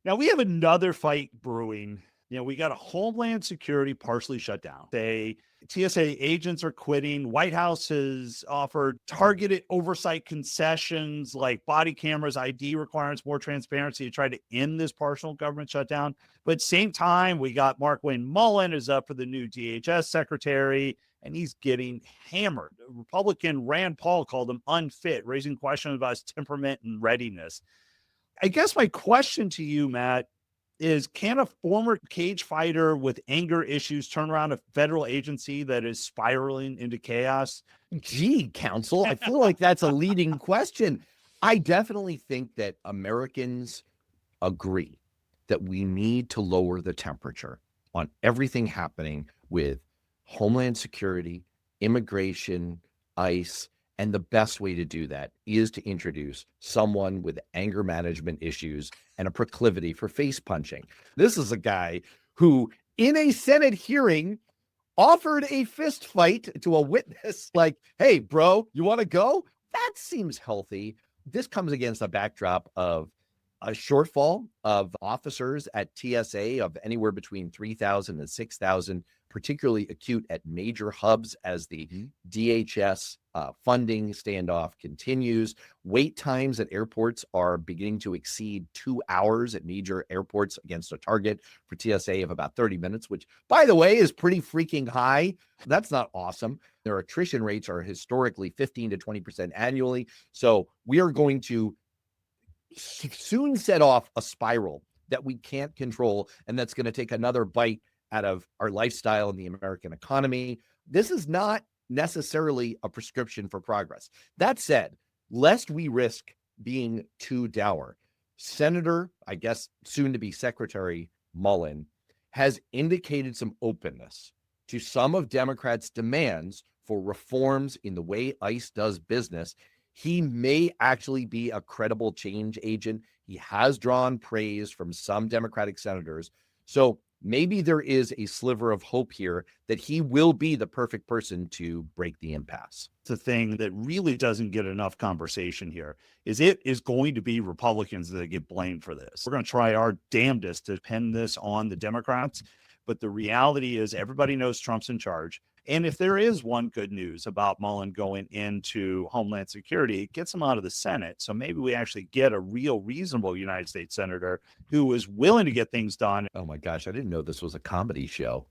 Now we have another fight brewing. We got a Homeland Security partially shut down. TSA agents are quitting. White House has offered targeted oversight concessions like body cameras, ID requirements, more transparency to try to end this partial government shutdown. But at the same time, we got markwayne mullin is up for the new DHS secretary, and he's getting hammered. Republican Rand Paul called him unfit, raising questions about his temperament and readiness. I guess my question to you, Matt, is can a former cage fighter with anger issues turn around a federal agency that is spiraling into chaos? Gee, counsel, I feel like that's a leading question. I definitely think that Americans agree that we need to lower the temperature on everything happening with Homeland Security, immigration, ICE, and the best way to do that is to introduce someone with anger management issues and a proclivity for face punching. This is a guy who, in a Senate hearing, offered a fist fight to a witness like, hey, bro, you want to go? That seems healthy. This comes against a backdrop of a shortfall of officers at TSA of anywhere between 3,000 and 6,000, particularly acute at major hubs as the DHS funding standoff continues. Wait times at airports are beginning to exceed 2 hours at major airports against a target for TSA of about 30 minutes, which, by the way, is pretty freaking high. That's not awesome. Their attrition rates are historically 15 to 20% annually. So we are going to soon set off a spiral that we can't control, and that's going to take another bite out of our lifestyle and the American economy. This is not necessarily a prescription for progress. That said, lest we risk being too dour, Senator, I guess soon to be Secretary Mullin, has indicated some openness to some of Democrats' demands for reforms in the way ICE does business. He may actually be a credible change agent. He has drawn praise from some Democratic senators. So maybe there is a sliver of hope here that he will be the perfect person to break the impasse. It's a thing that really doesn't get enough conversation here. It is going to be Republicans that get blamed for this. We're going to try our damnedest to pin this on the Democrats. But the reality is everybody knows Trump's in charge. And if there is one good news about Mullin going into Homeland Security, it gets him out of the Senate. So maybe we actually get a real reasonable United States senator who is willing to get things done. Oh my gosh, I didn't know this was a comedy show.